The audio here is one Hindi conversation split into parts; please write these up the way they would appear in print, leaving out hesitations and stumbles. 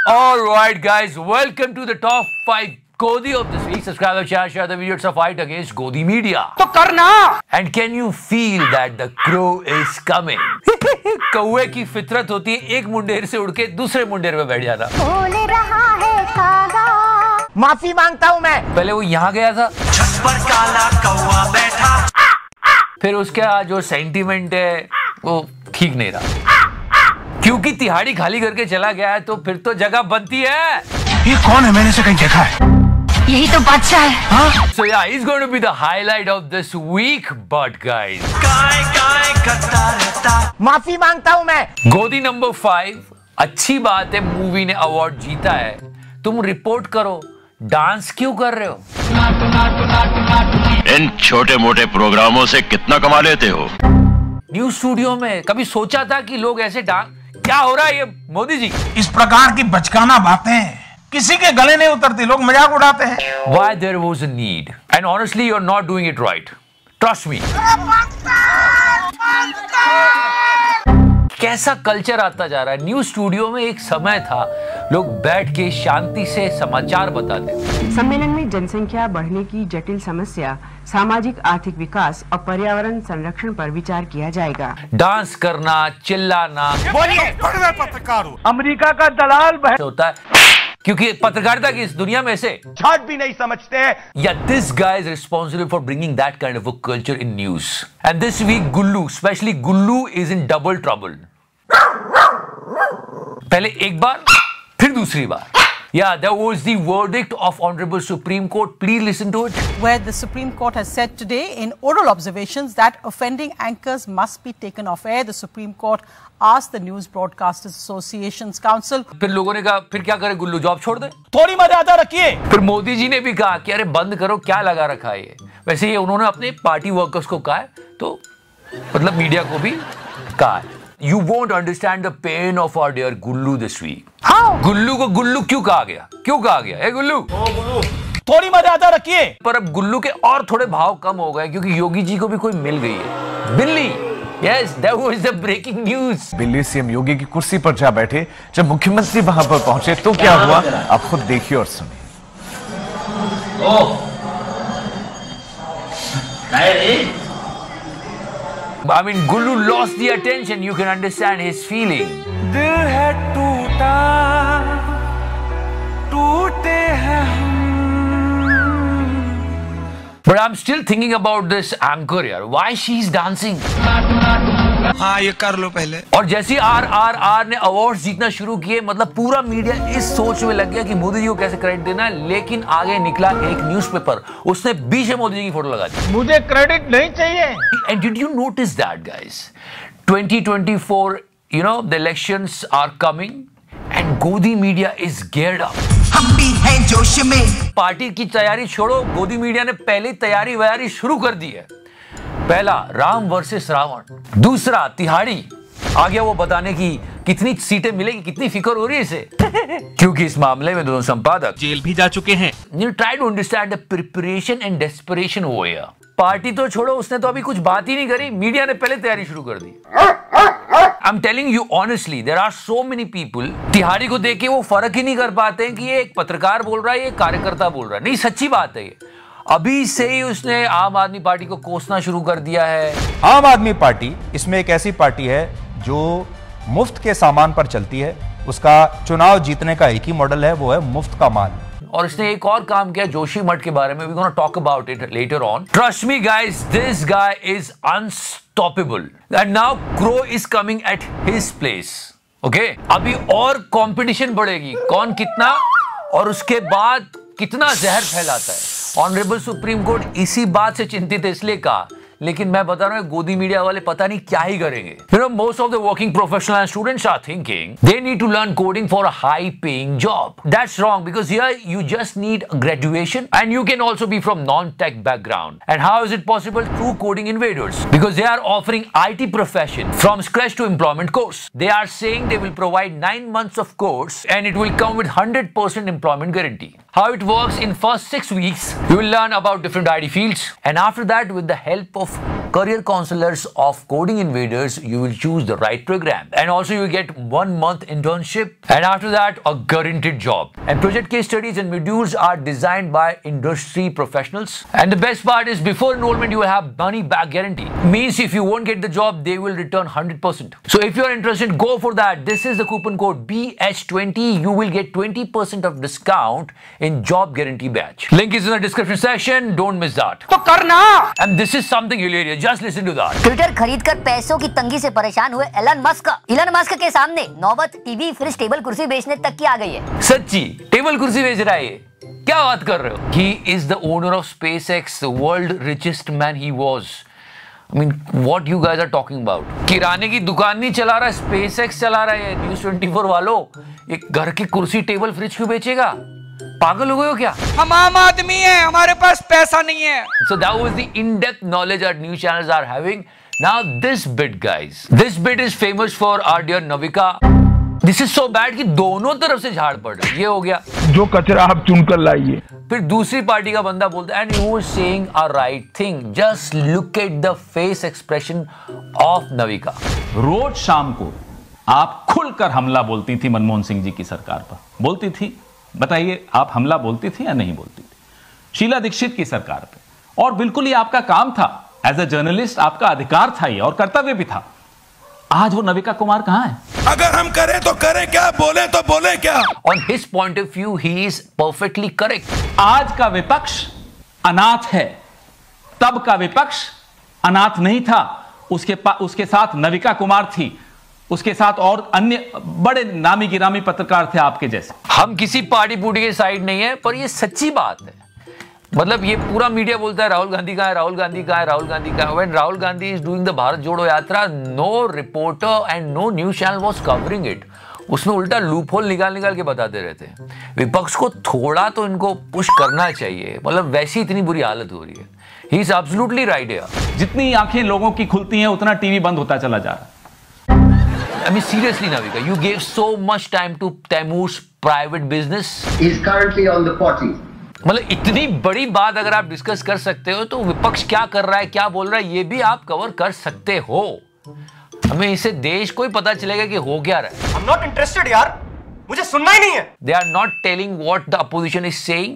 All right, guys, welcome to the top 5 Godi of this week. Subscribe our channel, share the video. It's a fight against Godi Media. तो करना. And can you feel that the crow is coming? कौवे की फितरत होती है एक मुंडेर से उड़ के दूसरे मुंडेर में बैठ जाना. बोल रहा है कागा. माफी मांगता हूँ मैं. पहले वो यहाँ गया था, छत पर काला कौवा बैठा. फिर उसका जो सेंटीमेंट है वो ठीक नहीं रहा, क्योंकि तिहाड़ी खाली करके चला गया है, तो फिर तो जगह बनती है. ये कौन है? मैंने इसे कहीं देखा है. यही तो बादशाह है. So yeah, he's going to be the highlight of this week. But guys, काय काय करता रहता. माफी मांगता हूँ मैं. गोदी नंबर 5. अच्छी बात है, मूवी ने अवार्ड जीता है. तुम रिपोर्ट करो, डांस क्यों कर रहे हो? इन छोटे मोटे प्रोग्रामों से कितना कमा लेते हो? न्यूज स्टूडियो में कभी सोचा था कि लोग ऐसे डांस? क्या हो रहा है ये मोदी जी? इस प्रकार की बचकाना बातें किसी के गले नहीं उतरती, लोग मजाक उड़ाते हैं. Why there was a need, and honestly you're not doing it right. Trust me. कैसा कल्चर आता जा रहा है. न्यूज स्टूडियो में एक समय था लोग बैठ के शांति से समाचार बताते थे. सम्मेलन में जनसंख्या बढ़ने की जटिल समस्या, सामाजिक आर्थिक विकास और पर्यावरण संरक्षण पर विचार किया जाएगा. डांस करना, चिल्लाना, बोलिए, मैं पत्रकार हूँ. अमेरिका का दलाल होता है, क्योंकि पत्रकारिता की इस दुनिया में से छाट भी नहीं समझते हैं. Yeah, this guy is responsible for bringing that kind of a culture in news. And this week, Gullu, especially Gullu, is in double trouble. पहले एक बार, फिर दूसरी बार. Yeah, that was the verdict of Honorable Supreme Court. Please listen to it. Where the Supreme Court has said today in oral observations that offending anchors must be taken off air. The Supreme Court asked the News Broadcasters Association's counsel. फिर लोगों ने कहा, फिर क्या करे गुल्लू, जॉब छोड़ दे. थोड़ी मर्यादा रखिए. फिर मोदी जी ने भी कहा कि अरे बंद करो, क्या लगा रखा है ये. वैसे ये उन्होंने अपने पार्टी वर्कर्स को कहा है, तो मतलब मीडिया को भी कहा है. You won't understand the pain of our dear Gullu this week. हाँ. गुल्लू को गुल्लू क्यों कहा गया? क्यों कहा गया? ए गुल्लू. थोड़ी मर्यादा रखिए. पर अब गुल्लू के और थोड़े भाव कम हो गए, क्योंकि योगी जी को भी कोई मिल गई है. बिल्ली. Yes, that was the breaking news. Delhi CM Yogi की कुर्सी पर जा बैठे. जब मुख्यमंत्री वहां पर पहुंचे तो क्या हुआ, आप खुद देखिए और सुनिए. I mean, Gullu lost the attention. You can understand his feeling. दिल है टूटा, टूटे हैं हम. But I'm still thinking about this anchor here. Why she's dancing? हाँ, ये कर लो पहले. और जैसे RRR ने अवार्ड्स जीतना शुरू किए, मतलब पूरा मीडिया इस सोच में लग गया कि मोदी जी को कैसे क्रेडिट देना है. लेकिन आगे निकला एक न्यूज़पेपर, उसने बीच में मोदी जी की फोटो लगा दी. मुझे क्रेडिट नहीं चाहिए. And did you notice that, guys? 2024, you know, the elections are coming and Godi Media is geared up. हम भी हैं जोश में. पार्टी की तैयारी छोड़ो, गोदी मीडिया ने पहले तैयारी वैयारी शुरू कर दी है. पहला राम वर्सेस रावण, दूसरा तिहाड़ी. आ गया वो बताने की कितनी सीटें मिलेगी, कितनी फिक्र हो रही है इसे. क्योंकि इस मामले में दोनों संपादक जेल भी जा चुके हैं. You try to understand the preparation and desperation over here. Party तो छोड़ो, उसने तो अभी कुछ बात ही नहीं करी, मीडिया ने पहले तैयारी शुरू कर दी. I'm telling you honestly, there are so many people. तिहाड़ी को देख के वो फर्क ही नहीं कर पाते हैं कि ये एक पत्रकार बोल रहा है, ये कार्यकर्ता बोल रहा है. नहीं, सच्ची बात है ये. अभी से ही उसने आम आदमी पार्टी को कोसना शुरू कर दिया है. आम आदमी पार्टी इसमें एक ऐसी पार्टी है जो मुफ्त के सामान पर चलती है. उसका चुनाव जीतने का एक ही मॉडल है, वो है मुफ्त का माल. और इसने एक और काम किया जोशी मठ के बारे में. We gonna talk about it later on. Trust me guys, this guy is unstoppable. And now crow is coming at his place. Okay, अभी और कंपटीशन बढ़ेगी, कौन कितना और उसके बाद कितना जहर फैलाता है. ऑनरेबल सुप्रीम कोर्ट इसी बात से चिंतित है, इसलिए कहा. लेकिन मैं बता रहा हूं, गोदी मीडिया वाले पता नहीं क्या ही करेंगे. You know, most of the working professional and students are thinking they need to learn coding for a high-paying job. That's wrong, because here you just need a graduation, and you can also be from non-tech background. And how is it possible? Through Coding Invaders, because they are offering IT profession from scratch to employment course. They are saying they will provide 9 months of course, and it will come with 100% employment guarantee. How it works: in first 6 weeks, you will learn about different IT fields, and after that, with the help of career counselors of Coding Invaders, you will choose the right program. And also you will get 1 month internship. And after that, a guaranteed job. And project case studies and modules are designed by industry professionals. And the best part is before enrollment, you will have money back guarantee. Means if you won't get the job, they will return 100%. So if you are interested, go for that. This is the coupon code BH20. You will get 20% of discount in job guarantee batch. Link is in the description section. Don't miss that. तो करना। And this is something hilarious. Just listen to that. Twitter खरीदकर पैसों की तंगी से परेशान हुए एलन मस्क के सामने नौबत टीवी, फ्रिज, टेबल कुर्सी बेचने तक की आ गई है। सच्ची टेबल कुर्सी बेच रहा है ये? क्या बात कर रहे हो? He is the owner of SpaceX, the world richest man he was. I mean, what you guys are talking about? किराने की दुकान नहीं चला रहा, SpaceX चला रहा है। News 24 वालों, ये घर की कुर्सी, टेबल, फ्रिज क्यों बेचेगा? पागल हो गए हो क्या? हम आम आदमी हैं, हमारे पास पैसा नहीं है। So that was the in-depth knowledge our news channels are having. Now this bit, guys. This bit is famous for our dear Navika. This is so bad कि दोनों तरफ से झाड़ पड़ रहा है। ये हो गया, जो कचरा आप चुनकर लाइए। फिर दूसरी पार्टी का बंदा बोलता है and he was saying a right thing. Just look at the face expression of Navika. रोज शाम को आप खुलकर हमला बोलती थी मनमोहन सिंह जी की सरकार पर। बोलती थी, बताइए आप हमला बोलती थी या नहीं बोलती थी? शीला दीक्षित की सरकार पे। और बिल्कुल ये आपका काम था, एज अ जर्नलिस्ट आपका अधिकार था ये और कर्तव्य भी था। आज वो नविका कुमार कहां है? अगर हम करें तो करें क्या, बोले तो बोले क्या? On his point of view, he is perfectly correct. आज का विपक्ष अनाथ है, तब का विपक्ष अनाथ नहीं था। उसके साथ नविका कुमार थी, उसके साथ और अन्य बड़े नामी गिरामी पत्रकार थे आपके जैसे। हम किसी पार्टी पूटी के साइड नहीं है, पर ये सच्ची बात है। मतलब ये पूरा मीडिया बोलता है राहुल गांधी कहाँ है, राहुल गांधी कहाँ है, राहुल गांधी कहाँ है। When Rahul Gandhi is doing the Bharat जोड़ो यात्रा, no reporter and no news channel was covering it. उसमें उल्टा लूप होल निकाल के बताते रहते हैं। विपक्ष को थोड़ा तो इनको पुश करना चाहिए, मतलब वैसी इतनी बुरी हालत हो रही है। He is absolutely right here. जितनी आंखें लोगों की खुलती हैं उतना टीवी बंद होता चला जा रहा है। I mean seriously, Navika, you gave so much time to Taimur's private business. He is currently on the potty. मतलब इतनी बड़ी बात अगर आप डिस्कस कर सकते हो तो विपक्ष क्या कर रहा है, क्या बोल रहा है, ये भी आप कवर कर सकते हो। हमें इससे देश को ही पता चलेगा कि हो क्या रहा है। I'm not interested यार, मुझे सुनना ही नहीं है। They are not telling what the opposition is saying.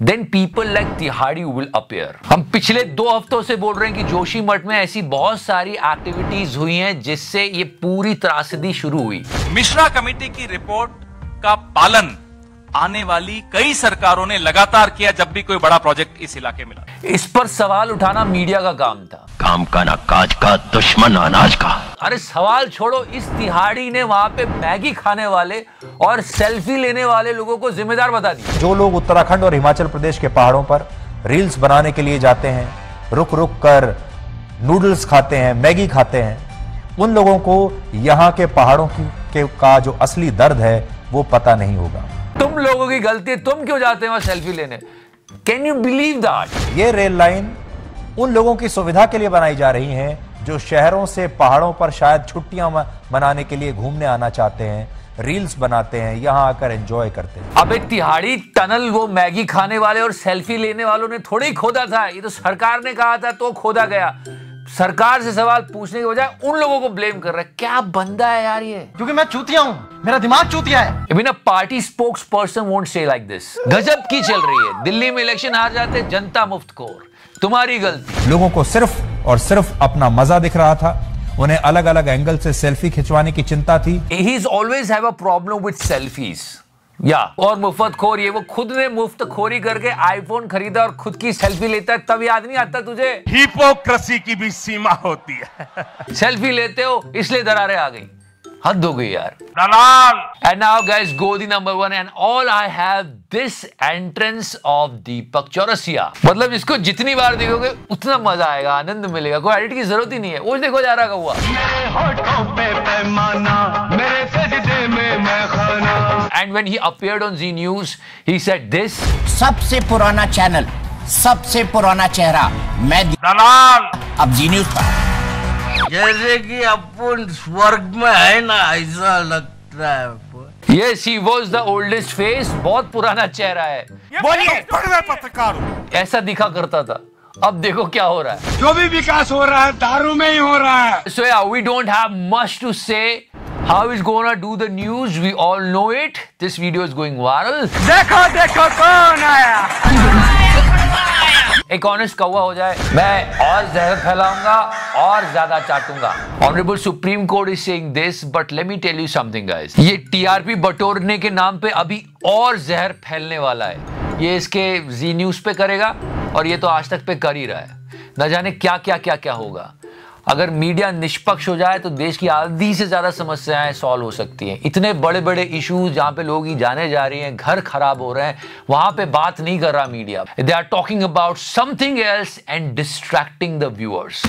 Then people like Tihadi will appear. हम पिछले 2 हफ्तों से बोल रहे हैं कि जोशीमठ में ऐसी बहुत सारी एक्टिविटीज हुई हैं जिससे ये पूरी त्रासदी शुरू हुई। मिश्रा कमेटी की रिपोर्ट का पालन आने वाली कई सरकारों ने लगातार किया जब भी कोई बड़ा प्रोजेक्ट इस इलाके में मिला। इस पर सवाल उठाना मीडिया का काम था। काम का ना काज का, दुश्मन अनाज का। अरे सवाल छोड़ो, इस तिहाड़ी ने वहां पे मैगी खाने वाले और सेल्फी लेने वाले लोगों को जिम्मेदार बता दिया। जो लोग उत्तराखंड और हिमाचल प्रदेश के पहाड़ों पर रील्स बनाने के लिए जाते हैं, रुक रुक कर नूडल्स खाते हैं, मैगी खाते हैं, उन लोगों को यहाँ के पहाड़ों का जो असली दर्द है वो पता नहीं होगा। तुम लोगों की गलती है, तुम क्यों जाते हैं वहां सेल्फी लेने? Can you believe that? ये रेल लाइन उन लोगों की सुविधा के लिए बनाई जा रही है जो शहरों से पहाड़ों पर शायद छुट्टियां मनाने के लिए घूमने आना चाहते हैं, रील्स बनाते हैं, यहां आकर एंजॉय करते हैं। अब एक तिहाड़ी टनल वो मैगी खाने वाले और सेल्फी लेने वालों ने थोड़ी ही खोदा था, ये तो सरकार ने कहा था तो खोदा गया। सरकार से सवाल पूछने के बजाय उन लोगों को ब्लेम कर रहा है। क्या बंदा है यार ये? क्योंकि मैं चूतिया हूं, मेरा दिमाग चूतिया है। I mean, a party spokesperson won't say like this. गजब की चल रही है। दिल्ली में इलेक्शन हार जाते, जनता मुफ्तखोर, तुम्हारी गलती। लोगों को सिर्फ और सिर्फ अपना मजा दिख रहा था, उन्हें अलग अलग एंगल से सेल्फी खिंचवाने की चिंता थी। He's always have a problem with selfies. और मुफ्तखोर, ये वो खुद ने मुफ्तखोरी करके आईफोन खरीदा और खुद की सेल्फी लेता है, तब याद नहीं आता तुझे? हिपोक्रेसी की भी सीमा होती है। सेल्फी लेते हो इसलिए दरारें आ गई, हद हो गई यार। दलाल। And now guys, go the number 1 and all I have this entrance of Deepak Chaurasia. मतलब इसको जितनी बार देखोगे उतना मजा आएगा, आनंद मिलेगा, कोई एडिट की जरूरत ही नहीं है। वो देखो जा रहा का हुआ। And when he appeared on Z News, he said this. सबसे पुराना चैनल, सबसे पुराना चेहरा, मैं दलाल। अब जी न्यूज पर। जैसे कि अपन स्वर्ग में है ना, ऐसा लगता है। Yes, he was the oldest face. बहुत पुराना चेहरा है। बोलिए, पत्रकार ऐसा दिखा करता था। अब देखो क्या हो रहा है। जो भी विकास हो रहा है दारू में ही हो रहा है। So yeah, we don't have much to say. How is gonna do the news? We all know it. This video is going viral. देखो देखो कौन आया। एक ऑनेस्ट कौवा हो जाए, मैं और जहर फैलाऊंगा और ज्यादा चाटूंगा। Honourable supreme court is saying this, but let me tell you something guys, ये टीआरपी बटोरने के नाम पे अभी और जहर फैलने वाला है। ये इसके जी न्यूज पे करेगा और ये तो आज तक पे कर ही रहा है। न जाने क्या क्या क्या क्या होगा। अगर मीडिया निष्पक्ष हो जाए तो देश की आधी से ज्यादा समस्याएं सॉल्व हो सकती हैं। इतने बड़े बड़े इश्यूज जहां पे लोग ही जाने जा रही हैं, घर खराब हो रहे हैं, वहां पे बात नहीं कर रहा media. They are talking about something else and distracting the viewers.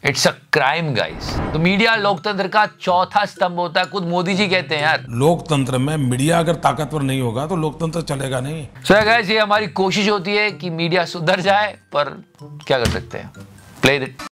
It's a crime guys. तो मीडिया लोकतंत्र का चौथा स्तंभ होता है, खुद मोदी जी कहते हैं यार। लोकतंत्र में मीडिया अगर ताकतवर नहीं होगा तो लोकतंत्र चलेगा नहीं। सो गाइस, ये हमारी कोशिश होती है कि मीडिया सुधर जाए, पर क्या कर सकते हैं। Play it.